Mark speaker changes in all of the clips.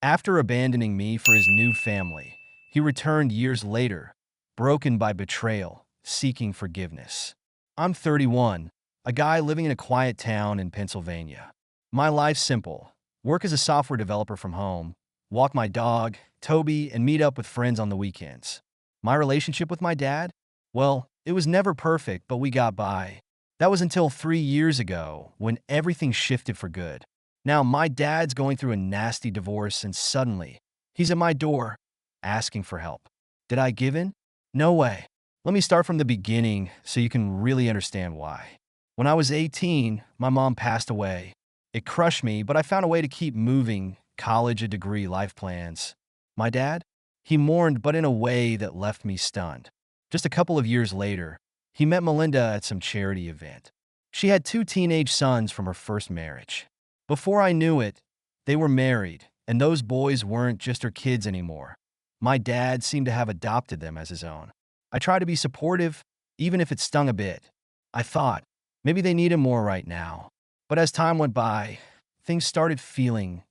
Speaker 1: After abandoning me for his new family, he returned years later, broken by betrayal, seeking forgiveness. I'm 31, a guy living in a quiet town in Pennsylvania. My life's simple. Work as a software developer from home, walk my dog, Toby, and meet up with friends on the weekends. My relationship with my dad? Well, it was never perfect, but we got by. That was until 3 years ago, when everything shifted for good. Now, my dad's going through a nasty divorce, and suddenly, he's at my door, asking for help. Did I give in? No way. Let me start from the beginning so you can really understand why. When I was 18, my mom passed away. It crushed me, but I found a way to keep moving: college, a degree, life plans. My dad? He mourned, but in a way that left me stunned. Just a couple of years later, he met Melinda at some charity event. She had 2 teenage sons from her first marriage. Before I knew it, they were married, and those boys weren't just her kids anymore. My dad seemed to have adopted them as his own. I tried to be supportive, even if it stung a bit. I thought, maybe they need him more right now. But as time went by, things started feeling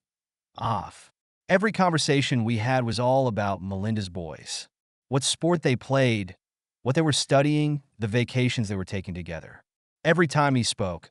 Speaker 1: off. Every conversation we had was all about Melinda's boys. What sport they played, what they were studying, the vacations they were taking together. Every time he spoke,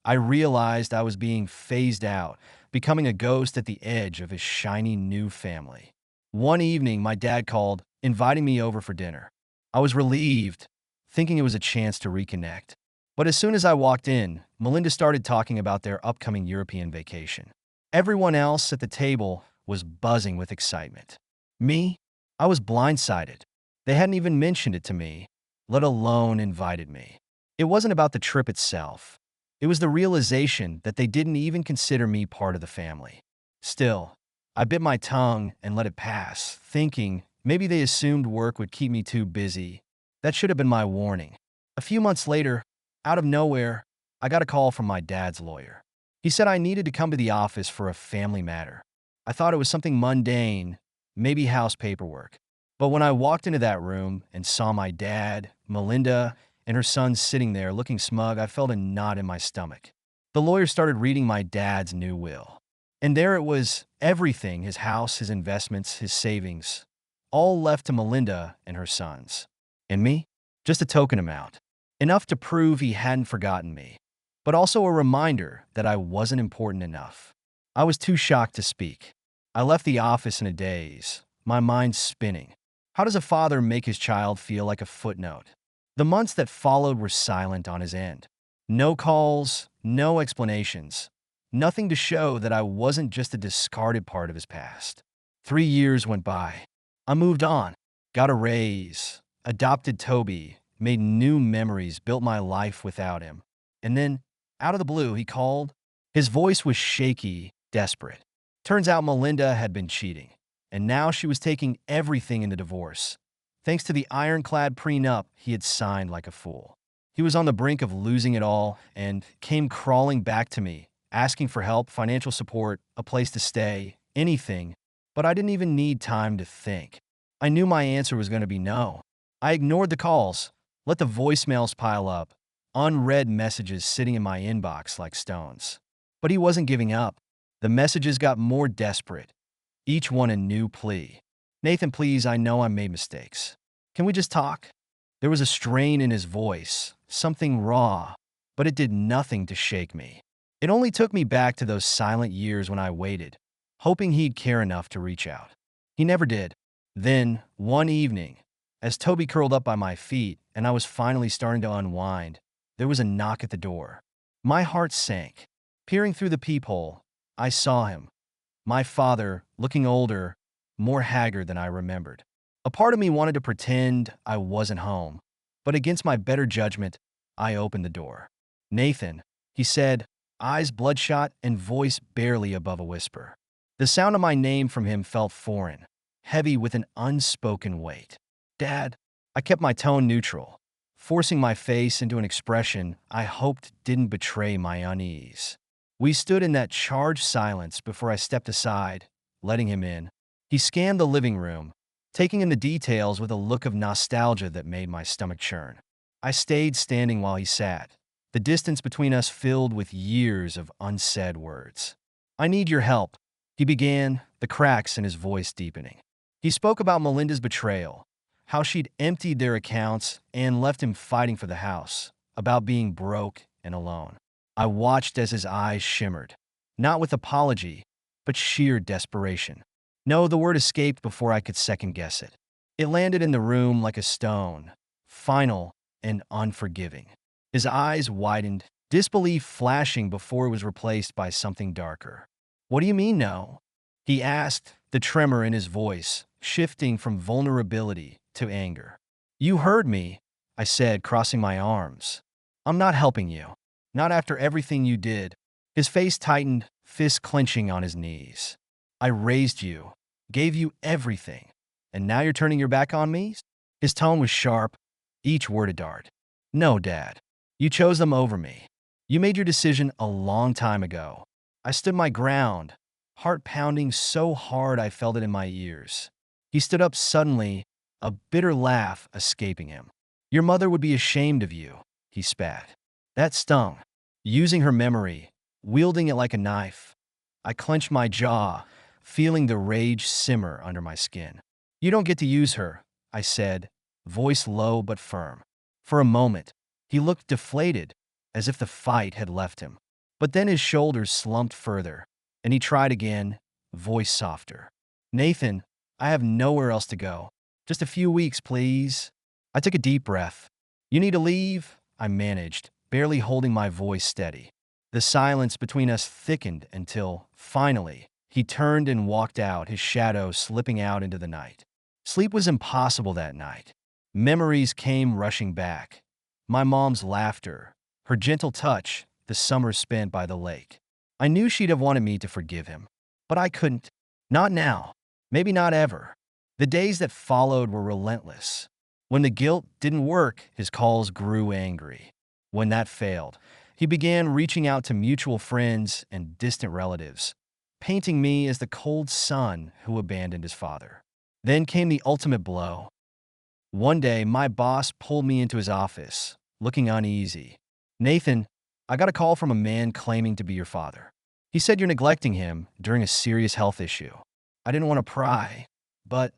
Speaker 1: I realized I was being phased out, becoming a ghost at the edge of his shiny new family. One evening, my dad called, inviting me over for dinner. I was relieved, thinking it was a chance to reconnect. But as soon as I walked in, Melinda started talking about their upcoming European vacation. Everyone else at the table was buzzing with excitement. Me? I was blindsided. They hadn't even mentioned it to me, let alone invited me. It wasn't about the trip itself. It was the realization that they didn't even consider me part of the family. Still, I bit my tongue and let it pass, thinking maybe they assumed work would keep me too busy. That should have been my warning. A few months later, out of nowhere, I got a call from my dad's lawyer. He said I needed to come to the office for a family matter. I thought it was something mundane, maybe house paperwork. But when I walked into that room and saw my dad, Melinda, and her son sitting there looking smug, I felt a knot in my stomach. The lawyer started reading my dad's new will. And there it was, everything: his house, his investments, his savings, all left to Melinda and her sons. And me? Just a token amount. Enough to prove he hadn't forgotten me, but also a reminder that I wasn't important enough. I was too shocked to speak. I left the office in a daze, my mind spinning. How does a father make his child feel like a footnote? The months that followed were silent on his end. No calls, no explanations. Nothing to show that I wasn't just a discarded part of his past. 3 years went by. I moved on, got a raise, adopted Toby, made new memories, built my life without him. And then, out of the blue, he called. His voice was shaky, desperate. Turns out Melinda had been cheating, and now she was taking everything in the divorce. Thanks to the ironclad prenup he had signed like a fool. He was on the brink of losing it all and came crawling back to me, asking for help, financial support, a place to stay, anything. But I didn't even need time to think. I knew my answer was going to be no. I ignored the calls, let the voicemails pile up, unread messages sitting in my inbox like stones. But he wasn't giving up. The messages got more desperate, each one a new plea. Nathan, please, I know I made mistakes. Can we just talk? There was a strain in his voice, something raw, but it did nothing to shake me. It only took me back to those silent years when I waited, hoping he'd care enough to reach out. He never did. Then, one evening, as Toby curled up by my feet and I was finally starting to unwind, there was a knock at the door. My heart sank. Peering through the peephole, I saw him. My father, looking older, more haggard than I remembered. A part of me wanted to pretend I wasn't home, but against my better judgment, I opened the door. Nathan, he said, eyes bloodshot and voice barely above a whisper. The sound of my name from him felt foreign, heavy with an unspoken weight. Dad, I kept my tone neutral, forcing my face into an expression I hoped didn't betray my unease. We stood in that charged silence before I stepped aside, letting him in. He scanned the living room, taking in the details with a look of nostalgia that made my stomach churn. I stayed standing while he sat, the distance between us filled with years of unsaid words. I need your help, he began, the cracks in his voice deepening. He spoke about Melinda's betrayal, how she'd emptied their accounts and left him fighting for the house, about being broke and alone. I watched as his eyes shimmered, not with apology, but sheer desperation. No, the word escaped before I could second-guess it. It landed in the room like a stone, final and unforgiving. His eyes widened, disbelief flashing before it was replaced by something darker. "What do you mean, no?" he asked, the tremor in his voice shifting from vulnerability to anger. "You heard me," I said, crossing my arms. "I'm not helping you. Not after everything you did." His face tightened, fists clenching on his knees. "I raised you, gave you everything, and now you're turning your back on me?" His tone was sharp, each word a dart. "No, Dad. You chose them over me. You made your decision a long time ago." I stood my ground, heart pounding so hard I felt it in my ears. He stood up suddenly, a bitter laugh escaping him. "Your mother would be ashamed of you," he spat. That stung. Using her memory, wielding it like a knife, I clenched my jaw, feeling the rage simmer under my skin. "You don't get to use her," I said, voice low but firm. For a moment, he looked deflated, as if the fight had left him. But then his shoulders slumped further, and he tried again, voice softer. "Nathan, I have nowhere else to go. Just a few weeks, please." I took a deep breath. "You need to leave?" I managed, barely holding my voice steady. The silence between us thickened until, finally, he turned and walked out, his shadow slipping out into the night. Sleep was impossible that night. Memories came rushing back. My mom's laughter, her gentle touch, the summer spent by the lake. I knew she'd have wanted me to forgive him, but I couldn't. Not now. Maybe not ever. The days that followed were relentless. When the guilt didn't work, his calls grew angry. When that failed, he began reaching out to mutual friends and distant relatives, painting me as the cold son who abandoned his father. Then came the ultimate blow. One day, my boss pulled me into his office, looking uneasy. "Nathan, I got a call from a man claiming to be your father. He said you're neglecting him during a serious health issue." I didn't want to pry, but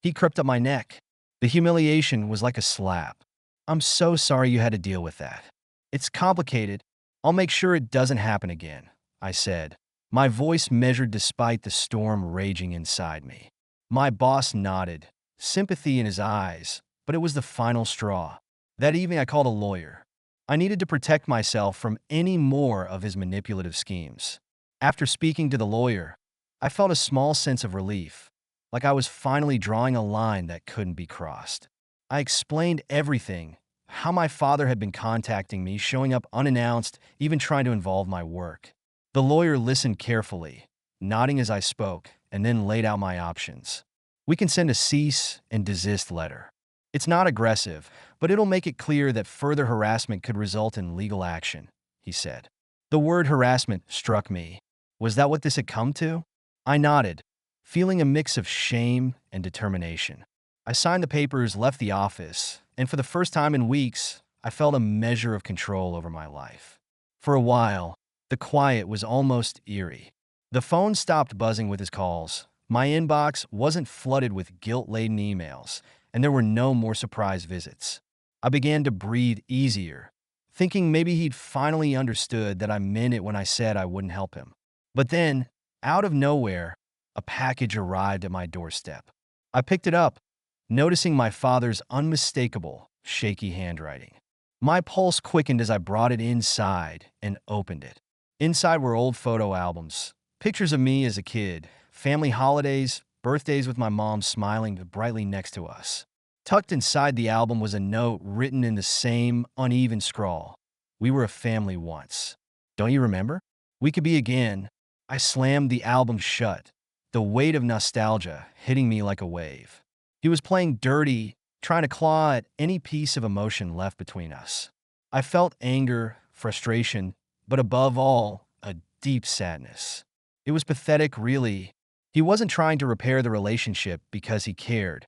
Speaker 1: he crept up my neck. The humiliation was like a slap. "I'm so sorry you had to deal with that. It's complicated. I'll make sure it doesn't happen again," I said, my voice measured despite the storm raging inside me. My boss nodded, sympathy in his eyes, but it was the final straw. That evening I called a lawyer. I needed to protect myself from any more of his manipulative schemes. After speaking to the lawyer, I felt a small sense of relief, like I was finally drawing a line that couldn't be crossed. I explained everything, how my father had been contacting me, showing up unannounced, even trying to involve my work. The lawyer listened carefully, nodding as I spoke, and then laid out my options. "We can send a cease and desist letter. It's not aggressive, but it'll make it clear that further harassment could result in legal action," he said. The word harassment struck me. Was that what this had come to? I nodded, feeling a mix of shame and determination. I signed the papers, left the office, and for the first time in weeks, I felt a measure of control over my life. For a while, the quiet was almost eerie. The phone stopped buzzing with his calls. My inbox wasn't flooded with guilt-laden emails, and there were no more surprise visits. I began to breathe easier, thinking maybe he'd finally understood that I meant it when I said I wouldn't help him. But then, out of nowhere, a package arrived at my doorstep. I picked it up, noticing my father's unmistakable, shaky handwriting. My pulse quickened as I brought it inside and opened it. Inside were old photo albums, pictures of me as a kid, family holidays, birthdays with my mom smiling brightly next to us. Tucked inside the album was a note written in the same uneven scrawl. "We were a family once. Don't you remember? We could be again." I slammed the album shut, the weight of nostalgia hitting me like a wave. He was playing dirty, trying to claw at any piece of emotion left between us. I felt anger, frustration, but above all, a deep sadness. It was pathetic, really. He wasn't trying to repair the relationship because he cared.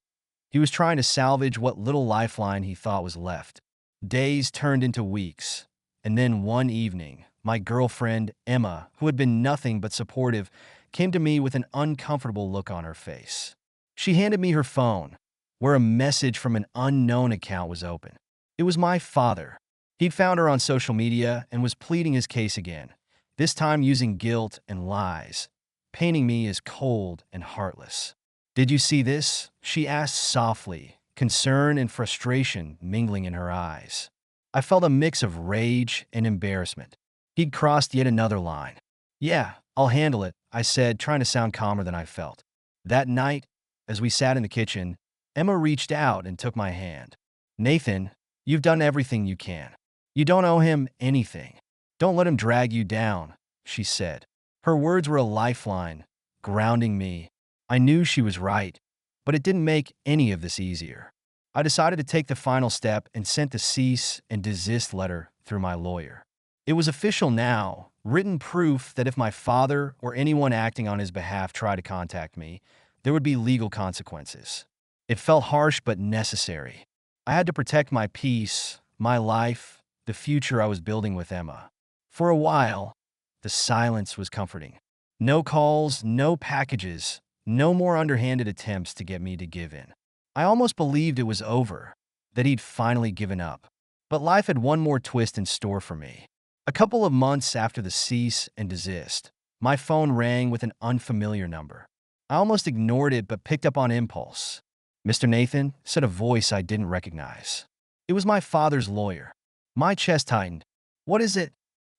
Speaker 1: He was trying to salvage what little lifeline he thought was left. Days turned into weeks, and then one evening, my girlfriend, Emma, who had been nothing but supportive, came to me with an uncomfortable look on her face. She handed me her phone, where a message from an unknown account was open. It was my father. He'd found her on social media and was pleading his case again, this time using guilt and lies, painting me as cold and heartless. "Did you see this?" she asked softly, concern and frustration mingling in her eyes. I felt a mix of rage and embarrassment. He'd crossed yet another line. "Yeah, I'll handle it," I said, trying to sound calmer than I felt. That night, as we sat in the kitchen, Emma reached out and took my hand. "Nathan, you've done everything you can. You don't owe him anything. Don't let him drag you down," she said. Her words were a lifeline, grounding me. I knew she was right, but it didn't make any of this easier. I decided to take the final step and sent the cease and desist letter through my lawyer. It was official now, written proof that if my father or anyone acting on his behalf tried to contact me, there would be legal consequences. It felt harsh but necessary. I had to protect my peace, my life, the future I was building with Emma. For a while, the silence was comforting. No calls, no packages, no more underhanded attempts to get me to give in. I almost believed it was over, that he'd finally given up. But life had one more twist in store for me. A couple of months after the cease and desist, my phone rang with an unfamiliar number. I almost ignored it but picked up on impulse. "Mr. Nathan," said a voice I didn't recognize. It was my father's lawyer. My chest tightened. "What is it?"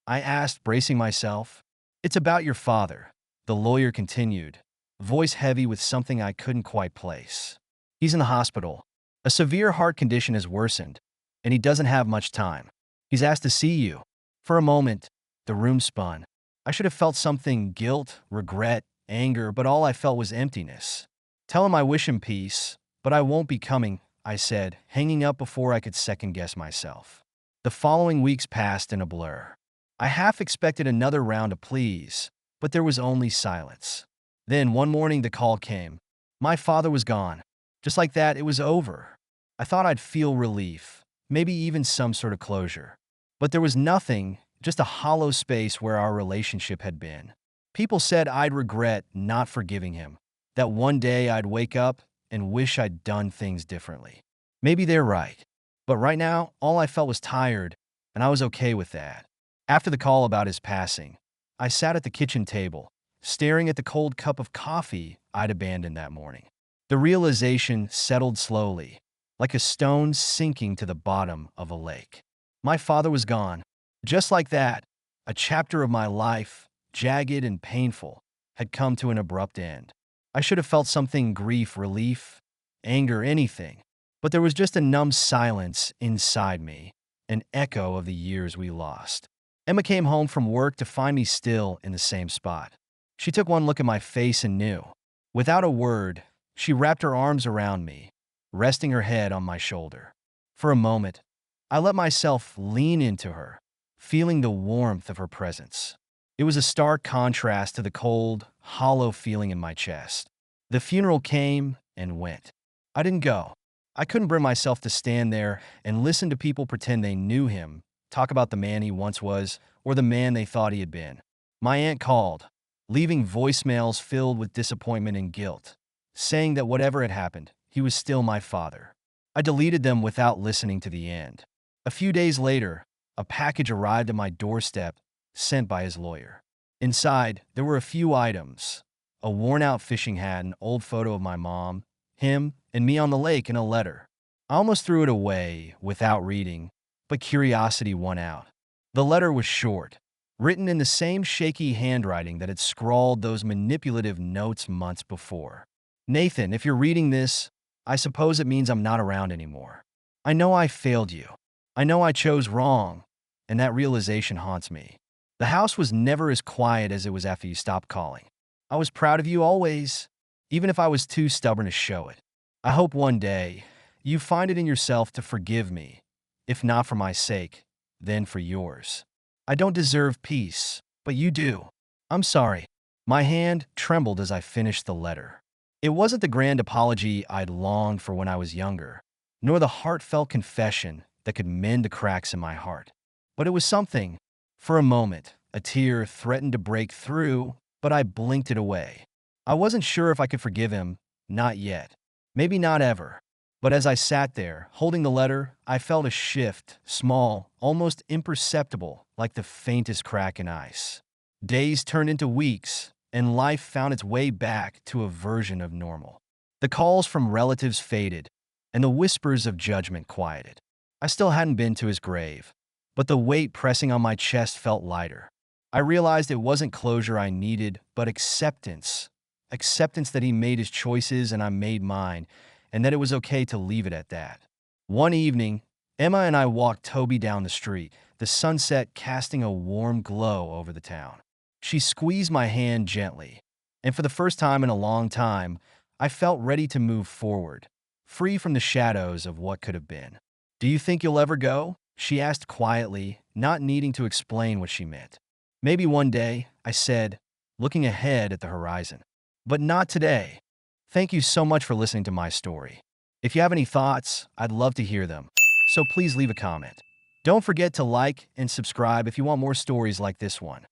Speaker 1: I asked, bracing myself. "It's about your father," the lawyer continued, voice heavy with something I couldn't quite place. "He's in the hospital. A severe heart condition has worsened, and he doesn't have much time. He's asked to see you." For a moment, the room spun. I should have felt something: guilt, regret, anger, but all I felt was emptiness. "Tell him I wish him peace, but I won't be coming," I said, hanging up before I could second-guess myself. The following weeks passed in a blur. I half expected another round of pleas, but there was only silence. Then one morning the call came. My father was gone. Just like that, it was over. I thought I'd feel relief, maybe even some sort of closure. But there was nothing, just a hollow space where our relationship had been. People said I'd regret not forgiving him, that one day I'd wake up and wish I'd done things differently. Maybe they're right. But right now, all I felt was tired, and I was okay with that. After the call about his passing, I sat at the kitchen table, staring at the cold cup of coffee I'd abandoned that morning. The realization settled slowly, like a stone sinking to the bottom of a lake. My father was gone. Just like that, a chapter of my life, jagged and painful, had come to an abrupt end. I should have felt something: grief, relief, anger, anything. But there was just a numb silence inside me, an echo of the years we lost. Emma came home from work to find me still in the same spot. She took one look at my face and knew. Without a word, she wrapped her arms around me, resting her head on my shoulder. For a moment, I let myself lean into her, feeling the warmth of her presence. It was a stark contrast to the cold, hollow feeling in my chest. The funeral came and went. I didn't go. I couldn't bring myself to stand there and listen to people pretend they knew him, talk about the man he once was, or the man they thought he had been. My aunt called, leaving voicemails filled with disappointment and guilt, saying that whatever had happened, he was still my father. I deleted them without listening to the end. A few days later, a package arrived at my doorstep, sent by his lawyer. Inside, there were a few items: a worn-out fishing hat, an old photo of my mom, him, and me on the lake, and a letter. I almost threw it away without reading, but curiosity won out. The letter was short, written in the same shaky handwriting that had scrawled those manipulative notes months before. "Nathan, if you're reading this, I suppose it means I'm not around anymore. I know I failed you. I know I chose wrong, and that realization haunts me. The house was never as quiet as it was after you stopped calling. I was proud of you always, even if I was too stubborn to show it. I hope one day you find it in yourself to forgive me, if not for my sake, then for yours. I don't deserve peace, but you do. I'm sorry." My hand trembled as I finished the letter. It wasn't the grand apology I'd longed for when I was younger, nor the heartfelt confession that could mend the cracks in my heart. But it was something. For a moment, a tear threatened to break through, but I blinked it away. I wasn't sure if I could forgive him, not yet. Maybe not ever. But as I sat there, holding the letter, I felt a shift, small, almost imperceptible, like the faintest crack in ice. Days turned into weeks, and life found its way back to a version of normal. The calls from relatives faded, and the whispers of judgment quieted. I still hadn't been to his grave, but the weight pressing on my chest felt lighter. I realized it wasn't closure I needed, but acceptance. Acceptance that he made his choices and I made mine, and that it was okay to leave it at that. One evening, Emma and I walked Toby down the street, the sunset casting a warm glow over the town. She squeezed my hand gently, and for the first time in a long time, I felt ready to move forward, free from the shadows of what could have been. "Do you think you'll ever go?" she asked quietly, not needing to explain what she meant. "Maybe one day," I said, looking ahead at the horizon. "But not today." Thank you so much for listening to my story. If you have any thoughts, I'd love to hear them, so please leave a comment. Don't forget to like and subscribe if you want more stories like this one.